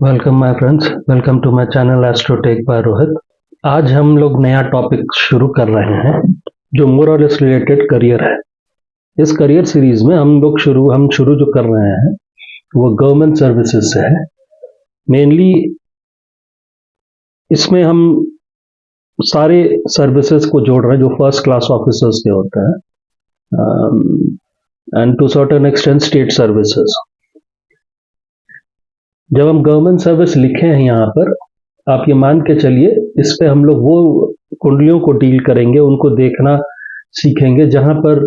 Welcome my friends, welcome to my channel Astrotech by Rohit. आज हम लोग नया टॉपिक शुरू कर रहे हैं जो मोर और लेस रिलेटेड करियर है। इस करियर सीरीज में हम शुरू जो कर रहे हैं वो गवर्नमेंट सर्विसेज से है। मेनली इसमें हम सारे सर्विसेज को जोड़ रहे हैं जो फर्स्ट क्लास ऑफिसर्स के होते हैं and to certain extent state services. जब हम गवर्नमेंट सर्विस लिखे हैं यहाँ पर, आप ये मान के चलिए इस पे हम लोग वो कुंडलियों को डील करेंगे, उनको देखना सीखेंगे जहाँ पर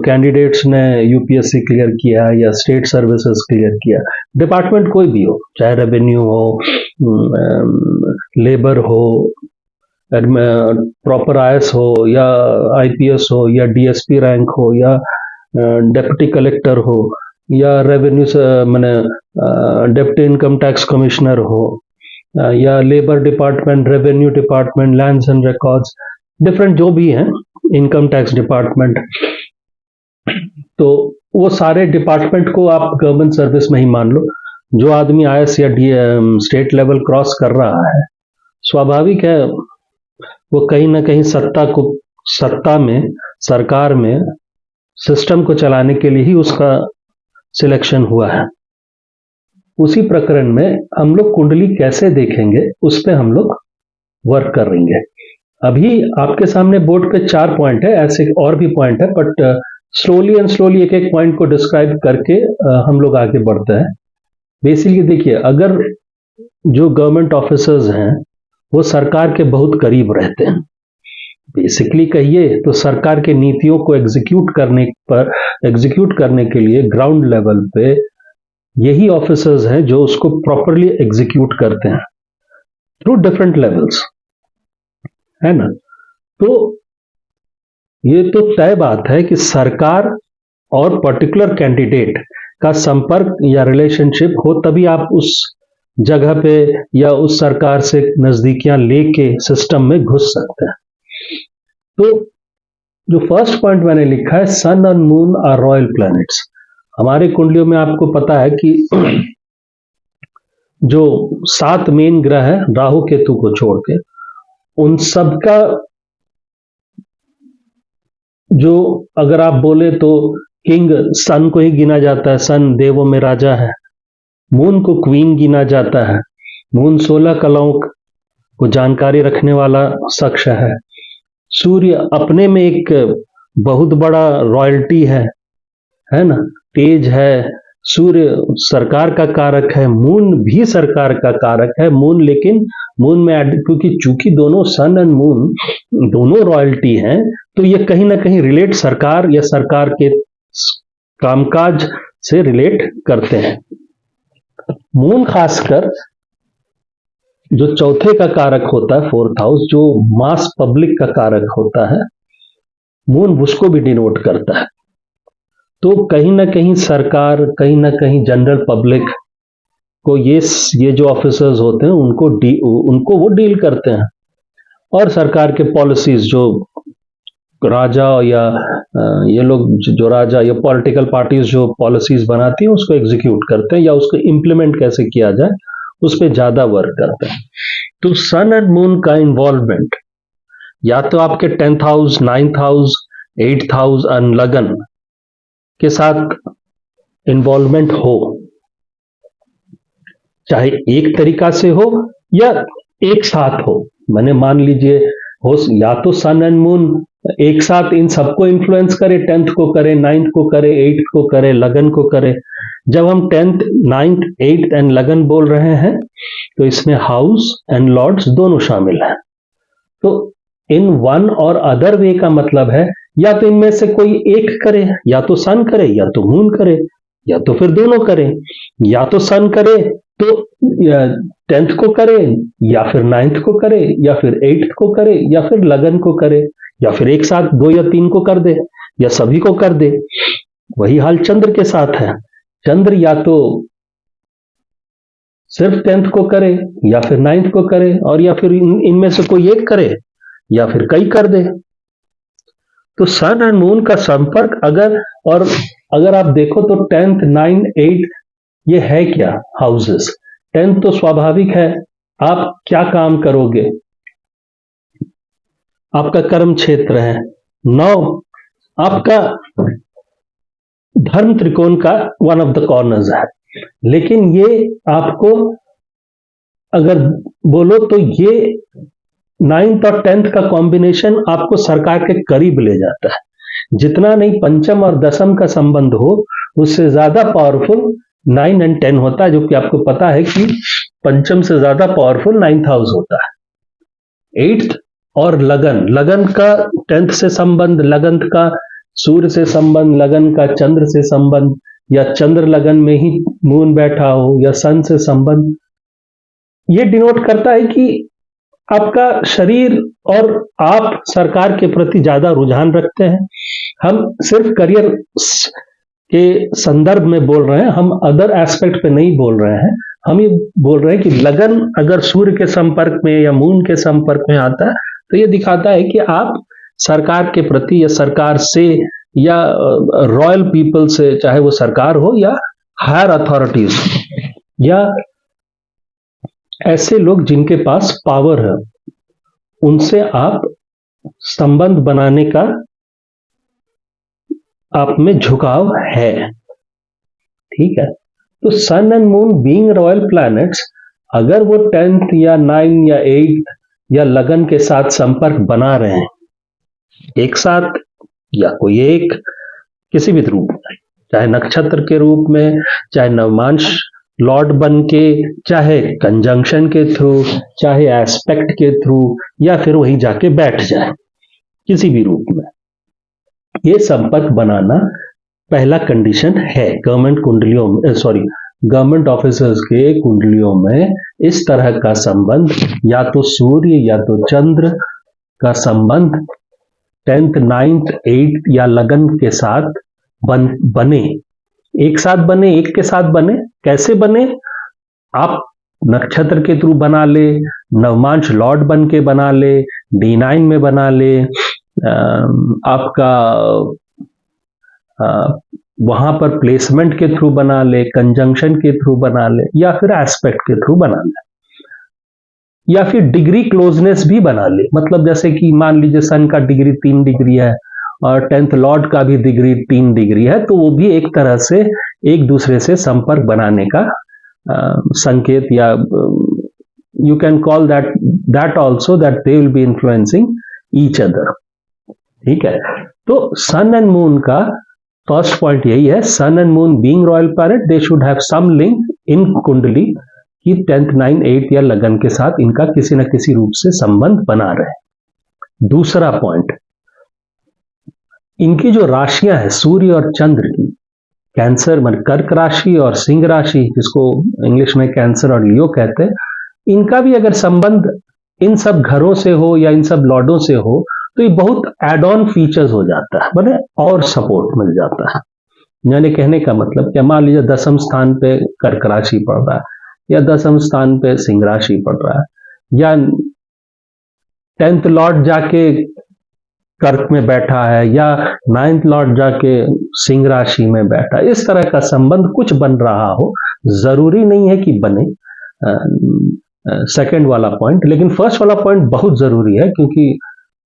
कैंडिडेट्स ने यूपीएससी क्लियर किया या स्टेट सर्विसेज क्लियर किया, डिपार्टमेंट कोई भी हो, चाहे रेवेन्यू हो, लेबर हो, प्रॉपर आईएएस हो या आईपीएस हो या डीएसपी रैंक हो या डेप्यूटी कलेक्टर हो या रेवेन्यू मैंने डेप्टी इनकम टैक्स कमिश्नर हो या labour department, revenue department, lands and records, different जो भी हैं, इनकम टैक्स डिपार्टमेंट, तो वो सारे डिपार्टमेंट को आप गवर्नमेंट सर्विस में ही मान लो। जो आदमी आईएएस या स्टेट लेवल क्रॉस कर रहा है, स्वाभाविक है वो कहीं ना कहीं सत्ता में, सरकार में, सिस्टम को चलाने के लिए ही उसका सिलेक्शन हुआ है। उसी प्रकरण में हम लोग कुंडली कैसे देखेंगे उस पे हम लोग वर्क करेंगे। अभी आपके सामने बोर्ड पे 4 पॉइंट है, ऐसे और भी पॉइंट है, बट स्लोली एक एक पॉइंट को डिस्क्राइब करके हम लोग आगे बढ़ते हैं। बेसिकली देखिए, अगर जो गवर्नमेंट ऑफिसर्स हैं वो सरकार के बहुत करीब रहते हैं, बेसिकली कहिए तो सरकार के नीतियों को एग्जीक्यूट करने के लिए ग्राउंड लेवल पे यही ऑफिसर्स हैं जो उसको प्रॉपरली एग्जीक्यूट करते हैं थ्रू डिफरेंट लेवल्स, है ना। तो ये तो तय बात है कि सरकार और पर्टिकुलर कैंडिडेट का संपर्क या रिलेशनशिप हो, तभी आप उस जगह पे या उस सरकार से नजदीकियां लेके सिस्टम में घुस सकते हैं। तो जो फर्स्ट पॉइंट मैंने लिखा है, सन और मून आर रॉयल प्लैनेट्स। हमारे कुंडलियों में आपको पता है कि जो 7 मेन ग्रह है राहु केतु को छोड़ के, उन सबका जो अगर आप बोले तो किंग सन को ही गिना जाता है। सन देवों में राजा है। मून को क्वीन गिना जाता है। मून 16 कलाओं को जानकारी रखने वाला शख्स है। सूर्य अपने में एक बहुत बड़ा रॉयल्टी है ना, तेज है। सूर्य सरकार का कारक है। मून भी सरकार का कारक है। मून, लेकिन मून में क्योंकि चूंकि दोनों सन एंड मून दोनों रॉयल्टी हैं, तो ये कहीं ना कहीं रिलेट सरकार या सरकार के कामकाज से रिलेट करते हैं। मून खासकर जो चौथे का कारक होता है, 4th हाउस, जो मास पब्लिक का कारक होता है, मून उसको भी डिनोट करता है। तो कहीं ना कहीं सरकार, कहीं ना कहीं जनरल पब्लिक को ये जो ऑफिसर्स होते हैं उनको वो डील करते हैं, और सरकार के पॉलिसीज जो राजा या ये लोग जो राजा या पॉलिटिकल पार्टीज जो पॉलिसीज बनाती हैं उसको एग्जीक्यूट करते हैं या उसको इंप्लीमेंट कैसे किया जाए उस पर ज्यादा वर्क करते हैं। तो सन एंड मून का इन्वॉल्वमेंट या तो आपके 10th house, 9th house, 8th house and लगन के साथ इन्वॉल्वमेंट हो, चाहे एक तरीका से हो या एक साथ हो। मैंने मान लीजिए हो या तो सन एंड मून एक साथ इन सबको इन्फ्लुएंस करे, 10th को करे, 9th को करे, 8th को करे, लगन को करे। जब हम 10th, 9th, 8th एंड लगन बोल रहे हैं तो इसमें हाउस एंड लॉर्ड्स दोनों शामिल हैं। तो इन वन और अदर वे का मतलब है या तो इनमें से कोई एक करे, या तो सन करे या तो मून करे या तो फिर दोनों करें। या तो सन करे तो 10th को करे या फिर 9th को करे या फिर 8th को करे या फिर लगन को करे या फिर एक साथ 2 या 3 को कर दे या सभी को कर दे। वही हाल चंद्र के साथ है। चंद्र या तो सिर्फ 10th को करे या फिर 9th को करे, और या फिर इनमें से कोई एक करे या फिर कई कर दे। तो सन एंड मून का संपर्क अगर आप देखो तो 10th 9 8 ये है क्या हाउसेस। 10th तो स्वाभाविक है, आप क्या काम करोगे, आपका कर्म क्षेत्र है। 9 आपका धर्म त्रिकोण का वन ऑफ द कॉर्नर्स है। लेकिन ये आपको अगर बोलो तो ये 9th और 10th का कॉम्बिनेशन आपको सरकार के करीब ले जाता है। जितना नहीं पंचम और दसम का संबंध हो, उससे ज्यादा पावरफुल 9 एंड 10 होता है, जो कि आपको पता है कि पंचम से ज्यादा पावरफुल 9th हाउस होता है। 8th और लगन का 10th से संबंध, लगन का सूर्य से संबंध, लगन का चंद्र से संबंध, या चंद्र लगन में ही मून बैठा हो, या सन से संबंध, ये डिनोट करता है कि आपका शरीर और आप सरकार के प्रति ज्यादा रुझान रखते हैं। हम सिर्फ करियर के संदर्भ में बोल रहे हैं, हम अदर एस्पेक्ट पे नहीं बोल रहे हैं। हम ये बोल रहे हैं कि लगन अगर सूर्य के संपर्क में या मून के संपर्क में आता है तो ये दिखाता है कि आप सरकार के प्रति या सरकार से या रॉयल पीपल से, चाहे वो सरकार हो या हायर अथॉरिटीज या ऐसे लोग जिनके पास पावर है, उनसे आप संबंध बनाने का आप में झुकाव है। ठीक है, तो sun and moon being royal planets, अगर वो 10th या 9 या 8 या लगन के साथ संपर्क बना रहे हैं एक साथ, या कोई एक किसी भी रूप में, चाहे नक्षत्र के रूप में, चाहे नवमांश लॉर्ड बन के, चाहे कंजंक्शन के थ्रू, चाहे एस्पेक्ट के थ्रू, या फिर वहीं जाके बैठ जाए, किसी भी रूप में, ये संपर्क बनाना पहला कंडीशन है। गवर्नमेंट कुंडलियों में, गवर्नमेंट ऑफिसर्स के कुंडलियों में इस तरह का संबंध, या तो सूर्य या तो चंद्र का संबंध 10th 9th 8th या लगन के साथ बने, एक साथ बने, एक के साथ बने। कैसे बने? आप नक्षत्र के थ्रू बना ले, नवमांश लॉर्ड बन के बना ले, D9 में बना ले, आपका वहां पर प्लेसमेंट के थ्रू बना ले, कंजंक्शन के थ्रू बना ले, या फिर एस्पेक्ट के थ्रू बना ले, या फिर डिग्री क्लोजनेस भी बना ले। मतलब जैसे कि मान लीजिए सन का डिग्री 3 डिग्री है और 10th लॉर्ड का भी डिग्री 3 डिग्री है, तो वो भी एक तरह से एक दूसरे से संपर्क बनाने का संकेत, या you can call that also that they will be influencing each other. ठीक है, तो सन एंड मून का फर्स्ट पॉइंट यही है, sun and moon being royal planet, they should have some link in kundli कि 10th 9 8 या लगन के साथ इनका किसी न किसी रूप से संबंध बना रहे। दूसरा पॉइंट, इनकी जो राशियां हैं सूर्य और चंद्र की, कैंसर मतलब कर्क राशि और सिंह राशि, जिसको इंग्लिश में कैंसर और लियो कहते हैं, इनका भी अगर संबंध इन सब घरों से हो या इन सब लॉर्डों से हो तो ये बहुत एड ऑन फीचर्स हो जाता है, मतलब और सपोर्ट मिल जाता है। यानी कहने का मतलब क्या, मान लीजिए 10वें स्थान पे कर्क राशि पड़ रहा है, या 10वें स्थान पे सिंह राशि पड़ रहा है, या 10th लॉर्ड जाके कर्क में बैठा है, या 9th लॉर्ड जाके सिंह राशि में बैठा है, इस तरह का संबंध कुछ बन रहा हो, जरूरी नहीं है कि बने। सेकंड वाला पॉइंट, लेकिन फर्स्ट वाला पॉइंट बहुत जरूरी है, क्योंकि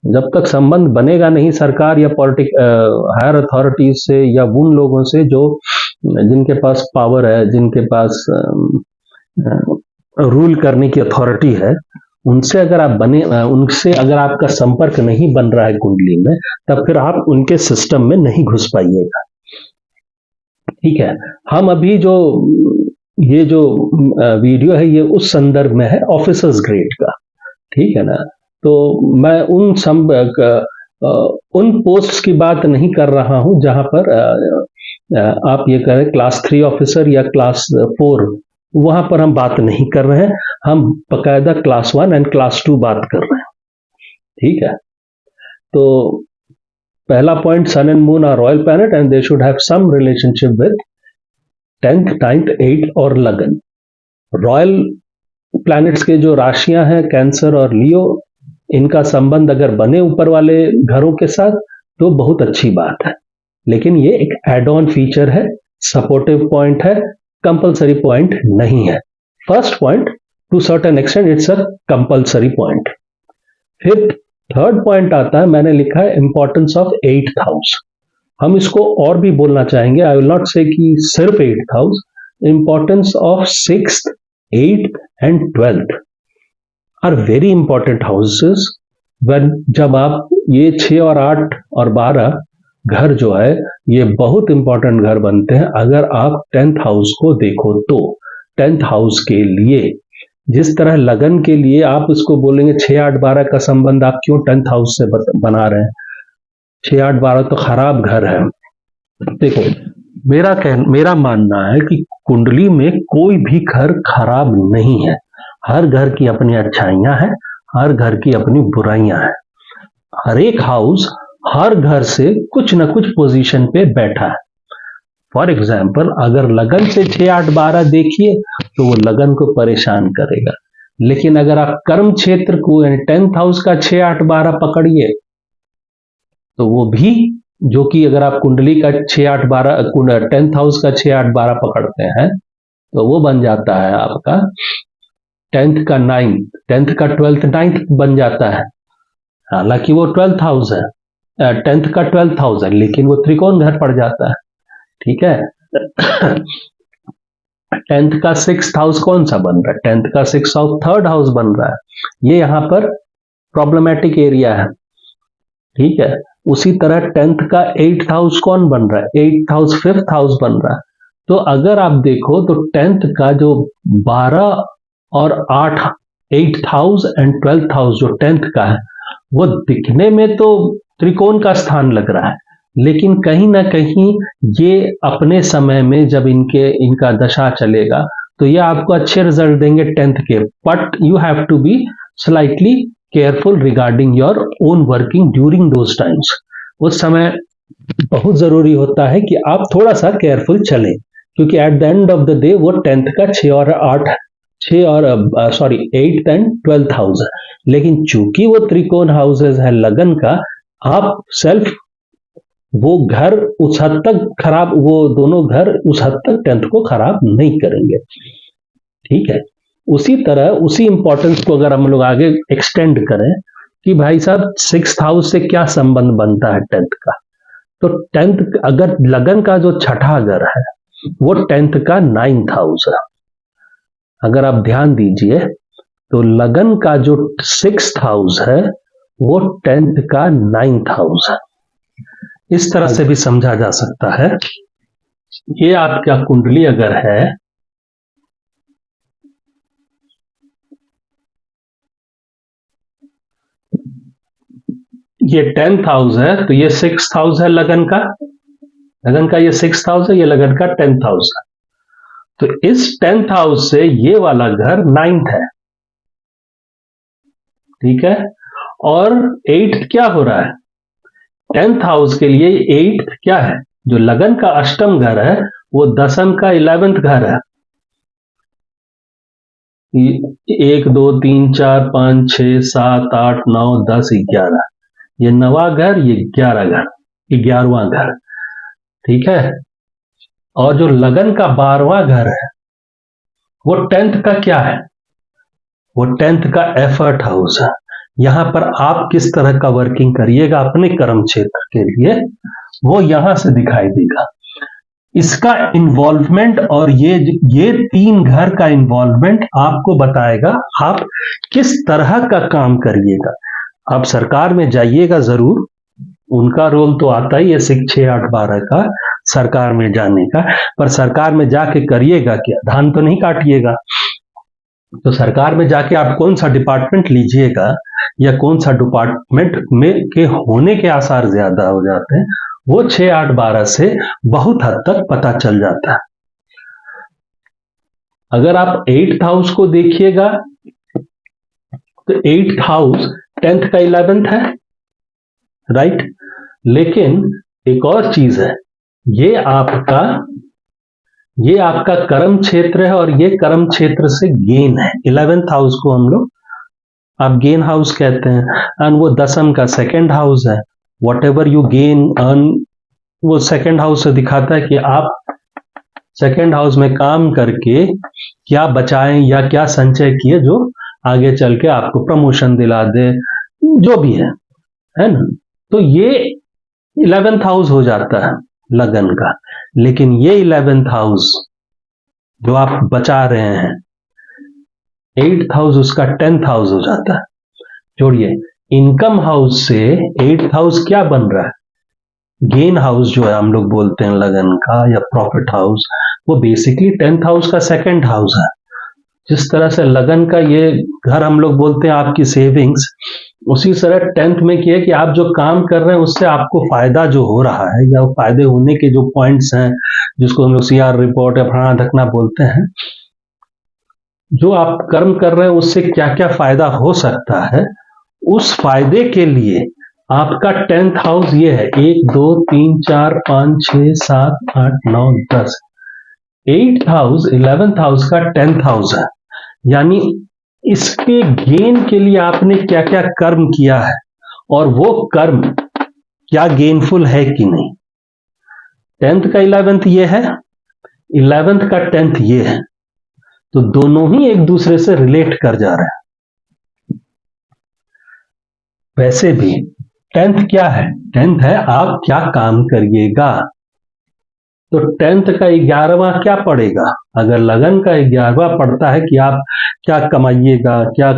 जब तक संबंध बनेगा नहीं सरकार या हायर अथॉरिटीज से या उन लोगों से जो जिनके पास पावर है, जिनके पास रूल करने की अथॉरिटी है, उनसे अगर आप उनसे अगर आपका संपर्क नहीं बन रहा है कुंडली में, तब फिर आप उनके सिस्टम में नहीं घुस पाइएगा। ठीक है, हम अभी ये जो वीडियो है ये उस संदर्भ में है ऑफिसर्स ग्रेड का। ठीक है ना, तो मैं उन पोस्ट्स की बात नहीं कर रहा हूं जहां पर आप ये करें क्लास 3 ऑफिसर या क्लास 4, वहां पर हम बात नहीं कर रहे हैं, हम बकायदा क्लास 1 एंड क्लास 2 बात कर रहे हैं। ठीक है, तो पहला point, sun and moon are royal planet and they should have some relationship with 10th 9th 8th और लगन। रॉयल प्लैनेट्स के जो राशियां हैं कैंसर और लियो, इनका संबंध अगर बने ऊपर वाले घरों के साथ तो बहुत अच्छी बात है, लेकिन ये एक एड ऑन फीचर है, सपोर्टिव पॉइंट है, कंपल्सरी पॉइंट नहीं है। First point two certain extent it's a compulsory point. फिर थर्ड पॉइंट आता है, मैंने लिखा है इंपॉर्टेंस ऑफ 8th हाउस। हम इसको और भी बोलना चाहेंगे, आई विल नॉट से कि सिर्फ 8th house, importance of 6th, 8th and 12th are very important houses. जब आप ये 6 और 8 और 12 घर जो है ये बहुत इंपॉर्टेंट घर बनते हैं अगर आप 10th हाउस को देखो तो। 10th हाउस के लिए जिस तरह लगन के लिए आप इसको बोलेंगे 6, 8, 12 का संबंध आप क्यों 10th हाउस से बना रहे हैं, 6, 8, 12 तो खराब घर है। देखो मेरा मानना है कि कुंडली में कोई भी घर खराब नहीं है, हर घर की अपनी अच्छाइयां हैं, हर घर की अपनी बुराइयां हैं। हर एक हाउस हर घर से कुछ ना कुछ पोजीशन पे बैठा है। फॉर एग्जाम्पल अगर लगन से 6, 8, 12 देखिए तो वो लगन को परेशान करेगा, लेकिन अगर आप कर्म क्षेत्र को यानी 10th हाउस का 6, 8, 12 पकड़िए तो वो भी, जो कि अगर आप कुंडली का 6, 8, 12 10th हाउस का 6, 8, 12 पकड़ते हैं तो वो बन जाता है आपका 10th का 9th, 10th का 12th 9th बन जाता है। हालांकि वो 12th हाउस है, 10th का 12th हाउस है, लेकिन वो त्रिकोण घर पड़ जाता है। ठीक है। 10th का 6th हाउस कौन सा बन रहा है, 10th का 6th हाउस 3rd हाउस बन रहा है, ये यहां पर प्रॉब्लमेटिक एरिया है। ठीक है। उसी तरह 10th का 8th हाउस कौन बन रहा है, 8th हाउस 5th हाउस बन रहा है। तो अगर आप देखो तो 10th का जो 12 और 8 8th house and 12th house जो 10th का है वो दिखने में तो त्रिकोण का स्थान लग रहा है, लेकिन कहीं ना कहीं ये अपने समय में जब इनका दशा चलेगा तो ये आपको अच्छे रिजल्ट देंगे 10th के, but you have to be slightly careful regarding your own working during those times. उस समय बहुत जरूरी होता है कि आप थोड़ा सा केयरफुल चलें, क्योंकि at the end of the day वो 10th का 6 और 8th एंड 12th हाउस है, लेकिन चूंकि वो त्रिकोण हाउसेस है लगन का, आप सेल्फ वो घर उस हद तक खराब, वो दोनों घर उस हद तक 10th को खराब नहीं करेंगे। ठीक है। उसी तरह उसी इंपॉर्टेंस को अगर हम लोग आगे एक्सटेंड करें कि भाई साहब 6th हाउस से क्या संबंध बनता है 10th का, तो 10th अगर लगन का जो छठा घर है वो 10th का 9th हाउस है। अगर आप ध्यान दीजिए तो लगन का जो 6th हाउस है वो 10th का 9th हाउस है। इस तरह से भी समझा जा सकता है, ये आपका कुंडली अगर है ये 10th हाउस है तो ये 6th हाउस है लगन का ये 6th हाउस है, ये लगन का 10th हाउस है। तो इस 10th हाउस से ये वाला घर 9th है। ठीक है। और 8th क्या हो रहा है, 10th हाउस के लिए 8th क्या है, जो लगन का अष्टम घर है वो दशम का 11th घर है। 1, 2, 3, 4, 5, 6, 7, 8, 9, 10, 11, ये 9वां घर, ये 11 घर, 11वां घर। ठीक है। और जो लगन का 12वां घर है वो 10th का क्या है, वो 10th का एफर्ट हाउस है। यहां पर आप किस तरह का वर्किंग करिएगा अपने कर्म क्षेत्र के लिए वो यहां से दिखाई देगा। इसका इन्वॉल्वमेंट और ये 3 घर का इन्वॉल्वमेंट आपको बताएगा आप किस तरह का काम करिएगा। आप सरकार में जाइएगा जरूर, उनका रोल तो आता ही है 6, 8, 12 का सरकार में जाने का, पर सरकार में जाके करिएगा क्या, धान तो नहीं काटिएगा। तो सरकार में जाके आप कौन सा डिपार्टमेंट लीजिएगा या कौन सा डिपार्टमेंट में के होने के आसार ज्यादा हो जाते हैं वो 6, 8, 12 से बहुत हद तक पता चल जाता है। अगर आप 8th हाउस को देखिएगा तो 8th हाउस 10th का 11th है, राइट। लेकिन एक और चीज है, ये आपका कर्म क्षेत्र है और ये कर्म क्षेत्र से गेन है। 11th हाउस को हम लोग आप गेन हाउस कहते हैं, एंड वो दशम का 2nd हाउस है। What ever you gain earn, वो सेकंड हाउस से दिखाता है कि आप सेकंड हाउस में काम करके क्या बचाएं या क्या संचय किए जो आगे चल के आपको प्रमोशन दिला दे, जो भी है ना। तो ये 11th हाउस हो जाता है लगन का। लेकिन ये 11th हाउस जो आप बचा रहे हैं, 8th हाउस उसका 10th हाउस हो जाता है। जोड़िए, इनकम हाउस से 8th हाउस क्या बन रहा है, गेन हाउस जो है हम लोग बोलते हैं लगन का, या प्रॉफिट हाउस, वो बेसिकली 10th हाउस का सेकंड हाउस है। जिस तरह से लगन का ये घर हम लोग बोलते हैं आपकी सेविंग्स, उसी तरह 10th में किया कि आप जो काम कर रहे हैं उससे आपको फायदा जो हो रहा है, या फायदे होने के जो पॉइंट्स हैं, जिसको हम लोग CR रिपोर्ट या फलाना ढकना बोलते हैं, जो आप कर्म कर रहे हैं उससे क्या क्या फायदा हो सकता है, उस फायदे के लिए आपका 10th हाउस ये है। 1 2 3 4 5 6 7 8 9 10। 8th हाउस 11th हाउस का 10th हाउस है। यानी इसके गेन के लिए आपने क्या क्या कर्म किया है, और वो कर्म क्या गेनफुल है कि नहीं। 10th का 11th ये है, 11th का 10th ये है, तो दोनों ही एक दूसरे से रिलेट कर जा रहे हैं। वैसे भी 10th क्या है, 10th है आप क्या काम करिएगा। तो 10th का 11वां क्या पड़ेगा, अगर लगन का 11वां पड़ता है कि आप क्या कमाइएगा, क्या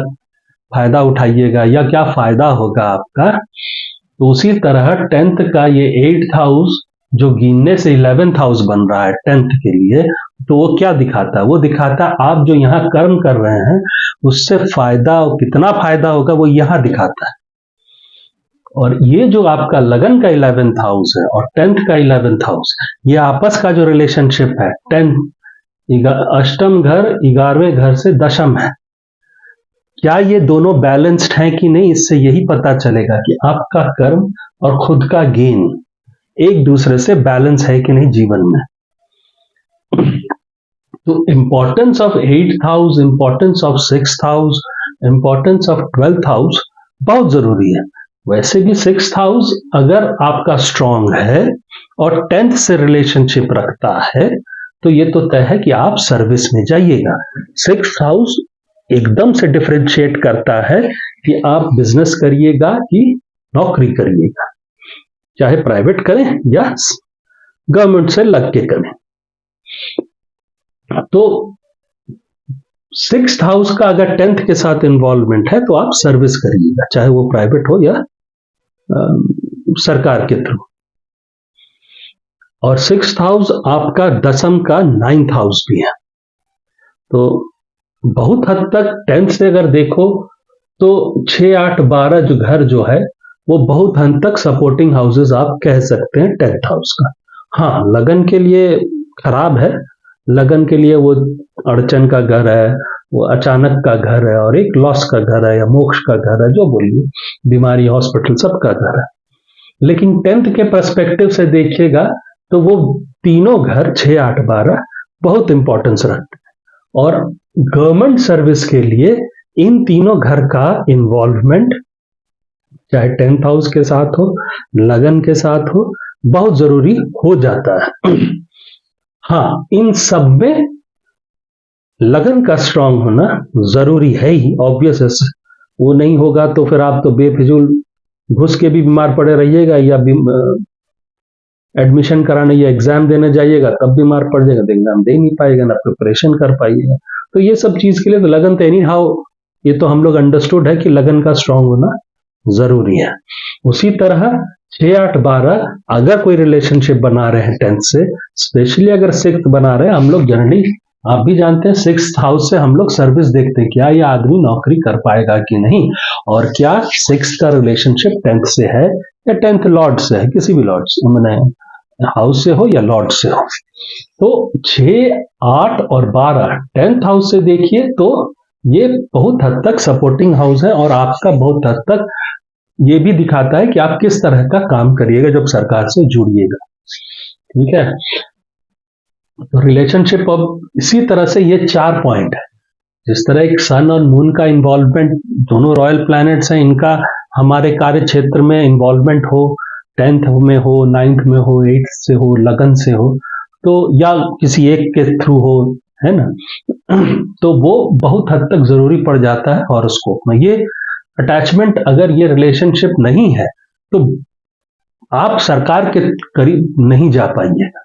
फायदा उठाइएगा, या क्या फायदा होगा आपका, तो उसी तरह 10th का ये 8th हाउस जो गिनने से 11th हाउस बन रहा है 10th के लिए, तो वो क्या दिखाता है, वो दिखाता है आप जो यहाँ कर्म कर रहे हैं उससे फायदा, कितना फायदा होगा वो यहाँ दिखाता है। और ये जो आपका लगन का 11th हाउस है और 10th का 11th हाउस, ये आपस का जो रिलेशनशिप है, 10th अष्टम घर 11वें घर से दशम है, क्या ये दोनों बैलेंस्ड हैं कि नहीं, इससे यही पता चलेगा कि आपका कर्म और खुद का गेन एक दूसरे से बैलेंस है कि नहीं जीवन में। तो importance of 8th house, importance of 6th house, importance of 12th house बहुत जरूरी है। वैसे भी 6th हाउस अगर आपका स्ट्रांग है और 10th से रिलेशनशिप रखता है, तो ये तो तय है कि आप सर्विस में जाइएगा। 6th हाउस एकदम से डिफरेंशिएट करता है कि आप बिजनेस करिएगा कि नौकरी करिएगा, चाहे प्राइवेट करें या गवर्नमेंट से लग के करें। तो 6th हाउस का अगर 10th के साथ इन्वॉल्वमेंट है तो आप सर्विस करिएगा, चाहे वो प्राइवेट हो या सरकार के थ्रू। और 6th हाउस आपका दशम का 9th हाउस भी है। तो बहुत हद तक 10th से अगर देखो तो 6 8 12 जो घर जो है वो बहुत हद तक सपोर्टिंग हाउसेस आप कह सकते हैं 10th हाउस का। हाँ, लगन के लिए खराब है, लगन के लिए वो अड़चन का घर है, वो अचानक का घर है, और एक लॉस का घर है या मोक्ष का घर है, जो बोलिए, बीमारी, हॉस्पिटल, सबका घर है। लेकिन 10th के पर्सपेक्टिव से देखिएगा तो वो तीनों घर 6 8 12 बहुत इंपॉर्टेंस रखते हैं, और गवर्नमेंट सर्विस के लिए इन तीनों घर का इन्वॉल्वमेंट चाहे 10th हाउस के साथ हो, लगन के साथ हो, बहुत जरूरी हो जाता है। हाँ, इन सब में लगन का स्ट्रांग होना जरूरी है ही, ऑब्वियस है। वो नहीं होगा तो फिर आप तो बेफिजूल घुस के भी बीमार पड़े रहिएगा, या एडमिशन कराने या एग्जाम देने जाइएगा तब बीमार पड़ जाएगा, तो एग्जाम दे नहीं पाएगा, ना प्रिपरेशन कर पाइएगा। तो ये सब चीज के लिए तो लगन तो एनी हाउ, ये तो हम लोग अंडरस्टूड है कि लगन का स्ट्रांग होना जरूरी है। उसी तरह 6 8 12 अगर कोई रिलेशनशिप बना रहे हैं 10th से, स्पेशली अगर 6th बना रहे हैं, हम लोग जनरली आप भी जानते हैं 6th हाउस से हम लोग सर्विस देखते हैं, क्या यह आदमी नौकरी कर पाएगा कि नहीं, और क्या 6th का रिलेशनशिप 10th से है या 10th लॉर्ड से है, किसी भी लॉर्ड से, मैंने हाउस से हो या लॉर्ड से हो। तो 6 8 और 12 10th हाउस से देखिए तो ये बहुत हद तक सपोर्टिंग हाउस है, और आपका बहुत हद तक ये भी दिखाता है कि आप किस तरह का काम करिएगा जब सरकार से जुड़िएगा। ठीक है, तो रिलेशनशिप अब इसी तरह से ये 4 पॉइंट है। जिस तरह एक सन और मून का इन्वॉल्वमेंट, दोनों रॉयल प्लैनेट्स हैं, इनका हमारे कार्य क्षेत्र में इन्वॉल्वमेंट हो, 10th में हो, 9th में हो, 8th से हो, लगन से हो, तो या किसी एक के थ्रू हो, है ना, तो वो बहुत हद तक जरूरी पड़ जाता है हॉरोस्कोप में। ये अटैचमेंट, अगर ये रिलेशनशिप नहीं है तो आप सरकार के करीब नहीं जा पाइएगा,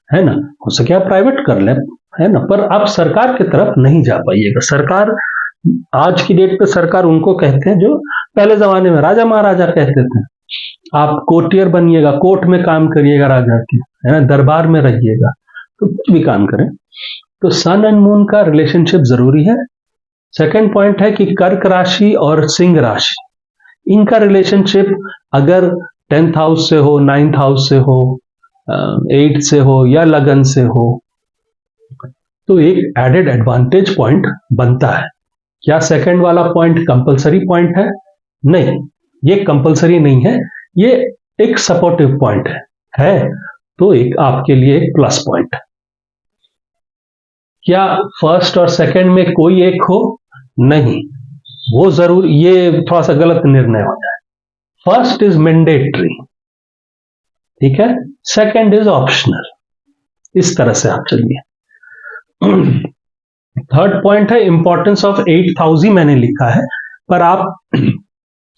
है ना। हो सके आप प्राइवेट कर लें, है ना, पर आप सरकार की तरफ नहीं जा पाइएगा। सरकार, आज की डेट पे सरकार उनको कहते हैं जो पहले जमाने में राजा महाराजा कहते थे, आप कोर्टियर बनिएगा, कोर्ट में काम करिएगा राजा के, है ना, दरबार में रहिएगा, तो कुछ भी काम करें। तो सन एंड मून का रिलेशनशिप जरूरी है। सेकंड पॉइंट है कि कर्क राशि और सिंह राशि, इनका रिलेशनशिप अगर 10th हाउस से हो, 9th हाउस से हो, 8th से हो या लगन से हो, तो एक एडेड एडवांटेज पॉइंट बनता है। क्या सेकंड वाला पॉइंट कंपलसरी पॉइंट है? नहीं, ये कंपलसरी नहीं है, ये एक सपोर्टिव पॉइंट है तो एक आपके लिए एक प्लस पॉइंट है। क्या फर्स्ट और सेकंड में कोई एक हो? नहीं, वो जरूर, ये थोड़ा सा गलत निर्णय हो जाए। फर्स्ट इज मैंडेटरी, ठीक है, सेकंड इज ऑप्शनल, इस तरह से आप चलिए। थर्ड पॉइंट है इंपॉर्टेंस ऑफ 8th हाउस, ही मैंने लिखा है, पर आप,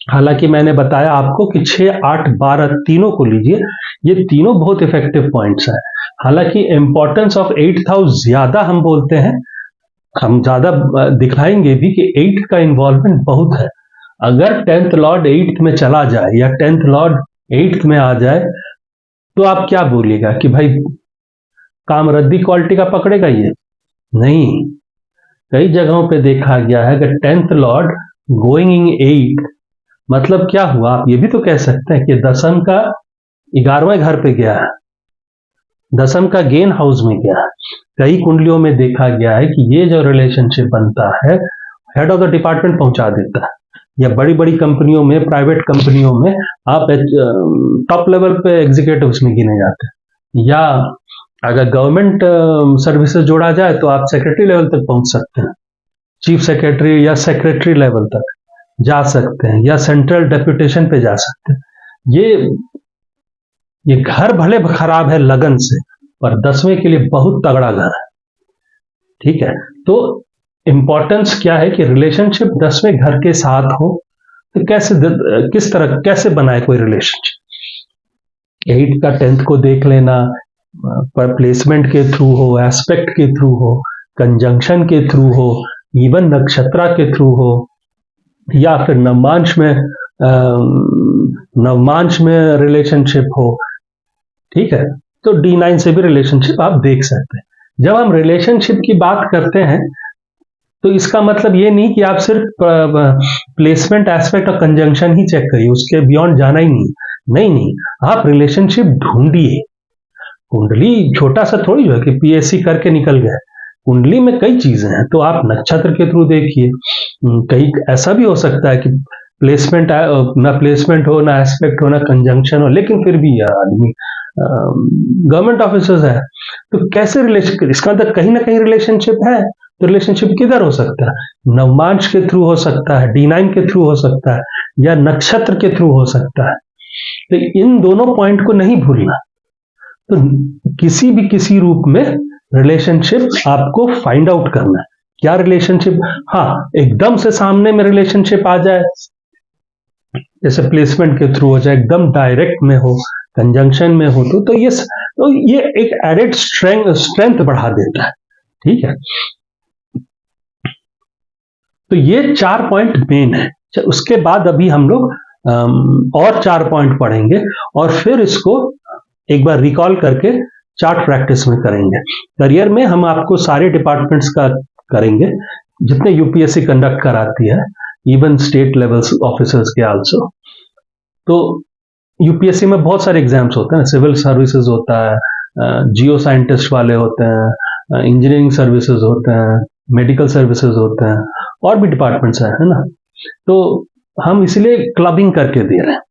हालांकि मैंने बताया आपको कि 6, 8, 12 तीनों को लीजिए, ये तीनों बहुत इफेक्टिव पॉइंट्स हैं। हालांकि इंपॉर्टेंस ऑफ 8th हाउस ज्यादा हम बोलते हैं, हम ज्यादा दिखाएंगे भी कि 8th का इन्वॉल्वमेंट बहुत है। अगर 10th लॉर्ड 8th में चला जाए या 10th लॉर्ड 8th में आ जाए, तो आप क्या बोलिएगा कि भाई काम रद्दी क्वालिटी का पकड़ेगा? ये नहीं, कई जगहों पे देखा गया है कि 10th Lord going in 8th, मतलब क्या हुआ, आप ये भी तो कह सकते हैं कि दसम का 11वें घर पे गया है, दसम का गेन हाउस में गया है। कई कुंडलियों में देखा गया है कि ये जो रिलेशनशिप बनता है, हेड ऑफ द डिपार्टमेंट पहुंचा देता है, या बड़ी बड़ी कंपनियों में, प्राइवेट कंपनियों में आप टॉप लेवल पे एग्जीक्यूटिव्स में गिने जाते हैं, या अगर गवर्नमेंट सर्विसेज जोड़ा जाए तो आप सेक्रेटरी लेवल तक पहुंच सकते हैं, चीफ सेक्रेटरी या सेक्रेटरी लेवल तक जा सकते हैं, या सेंट्रल डेप्यूटेशन पे जा सकते हैं। ये घर भले खराब है लगन से, पर 10वें के लिए बहुत तगड़ा घर है, ठीक है। तो इंपॉर्टेंस क्या है कि रिलेशनशिप 10वें घर के साथ हो, तो कैसे, किस तरह, कैसे बनाए कोई रिलेशनशिप। 8 का 10th को देख लेना, पर प्लेसमेंट के थ्रू हो, एस्पेक्ट के थ्रू हो, कंजंक्शन के थ्रू हो, इवन नक्षत्रा के थ्रू हो, या फिर नवमांश में रिलेशनशिप हो, ठीक है। तो D9 से भी रिलेशनशिप आप देख सकते हैं। जब हम रिलेशनशिप की बात करते हैं तो इसका मतलब ये नहीं कि आप सिर्फ प्लेसमेंट, एस्पेक्ट और कंजंक्शन ही चेक करिए, उसके बियॉन्ड जाना ही नहीं, आप रिलेशनशिप ढूंढिए। कुंडली छोटा सा थोड़ी है कि PSC करके निकल गए, कुंडली में कई चीजें हैं, तो आप नक्षत्र के थ्रू देखिए। कई ऐसा भी हो सकता है कि प्लेसमेंट ना प्लेसमेंट हो, ना एस्पेक्ट हो, ना कंजंक्शन हो, लेकिन फिर भी आदमी गवर्नमेंट ऑफिसर्स है, तो कैसे रिलेशन, इसका मतलब कहीं ना कहीं रिलेशनशिप है। तो रिलेशनशिप किधर हो सकता है? नवमांश के थ्रू हो सकता है, D9 के थ्रू हो सकता है, या नक्षत्र के थ्रू हो सकता है। तो इन दोनों पॉइंट को नहीं भूलना। तो किसी रूप में रिलेशनशिप आपको फाइंड आउट करना है। क्या रिलेशनशिप, हाँ, एकदम से सामने में रिलेशनशिप आ जाए, जैसे प्लेसमेंट के थ्रू हो जाए, एकदम डायरेक्ट में हो, कंजंक्शन में हो, तो ये एक एडेड स्ट्रेंथ बढ़ा देता है, ठीक है। तो ये 4 पॉइंट मेन है। उसके बाद अभी हम लोग और 4 पॉइंट पढ़ेंगे, और फिर इसको एक बार रिकॉल करके चार्ट प्रैक्टिस में करेंगे। करियर में हम आपको सारे डिपार्टमेंट्स का करेंगे जितने UPSC कंडक्ट कराती है, इवन स्टेट लेवल ऑफिसर्स के आल्सो। तो UPSC में बहुत सारे एग्जाम्स होते हैं, सिविल सर्विसेज होता है, जियो साइंटिस्ट वाले होते हैं, इंजीनियरिंग सर्विसेज होते हैं, मेडिकल सर्विसेज होते हैं, और भी डिपार्टमेंट्स हैं, है ना। तो हम इसलिए क्लबिंग करके दे रहे हैं।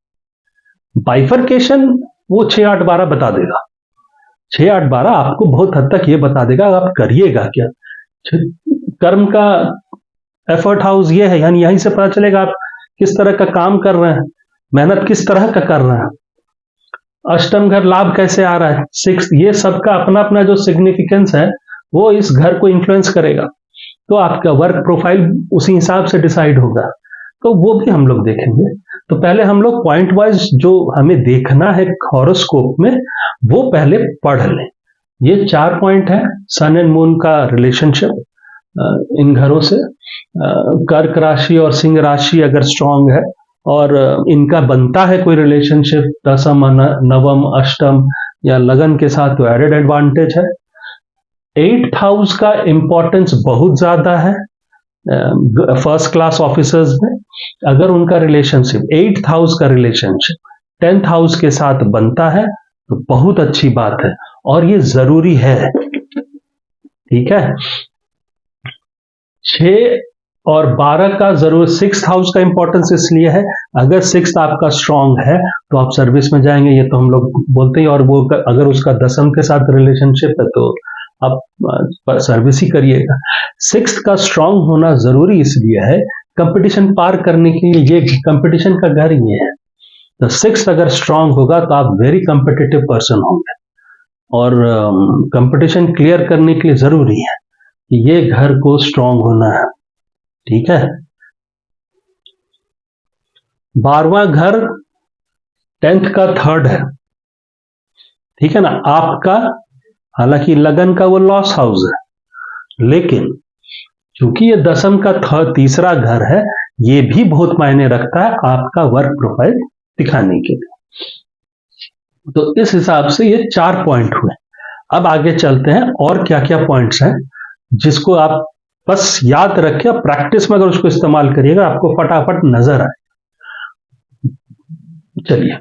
बाइफरकेशन वो 6, 8, 12 बता देगा, 6, 8, 12 आपको बहुत हद तक ये बता देगा आप करिएगा क्या। कर्म का एफर्ट हाउस ये है, यानी यहीं से पता चलेगा आप किस तरह का काम कर रहे हैं, मेहनत किस तरह का कर रहे हैं, अष्टम घर लाभ कैसे आ रहा है, सिक्स, ये सबका अपना अपना जो सिग्निफिकेंस है वो इस घर को इन्फ्लुएंस करेगा, तो आपका वर्क प्रोफाइल उसी हिसाब से डिसाइड होगा, तो वो भी हम लोग देखेंगे। तो पहले हम लोग पॉइंट वाइज जो हमें देखना है हॉरोस्कोप में वो पहले पढ़ लें। ये 4 पॉइंट है सन एंड मून का रिलेशनशिप इन घरों से। कर्क राशि और सिंह राशि अगर स्ट्रांग है और इनका बनता है कोई रिलेशनशिप दसम, नवम, अष्टम या लगन के साथ, तो एडेड एडवांटेज है। 8th हाउस का इंपॉर्टेंस बहुत ज्यादा है फर्स्ट क्लास ऑफिसर्स में। अगर उनका रिलेशनशिप 8th हाउस का रिलेशनशिप 10th हाउस के साथ बनता है तो बहुत अच्छी बात है और ये जरूरी है, ठीक है। 6 और 12 का जरूर 6th हाउस का इंपॉर्टेंस इसलिए है, अगर 6th आपका स्ट्रांग है तो आप सर्विस में जाएंगे, ये तो हम लोग बोलते हैं, और वो अगर उसका दसम के साथ रिलेशनशिप है तो आप सर्विस ही करिएगा। 6th का स्ट्रांग होना जरूरी इसलिए है कंपटीशन पार करने के लिए, ये कंपटीशन का घर ये है। तो 6th अगर स्ट्रांग होगा तो आप वेरी कंपिटिटिव पर्सन होंगे और कंपटीशन क्लियर करने के लिए जरूरी है कि ये घर को स्ट्रांग होना है, ठीक है। 12वां घर 10th का थर्ड है, ठीक है ना आपका। हालांकि लगन का वो लॉस हाउस है, लेकिन क्योंकि ये दसम का तीसरा घर है, ये भी बहुत मायने रखता है आपका वर्क प्रोफाइल दिखाने के लिए। तो इस हिसाब से ये 4 पॉइंट हुए। अब आगे चलते हैं और क्या क्या पॉइंट्स हैं जिसको आप बस याद रखिए, प्रैक्टिस में अगर उसको इस्तेमाल करिएगा आपको फटाफट नजर आए। चलिए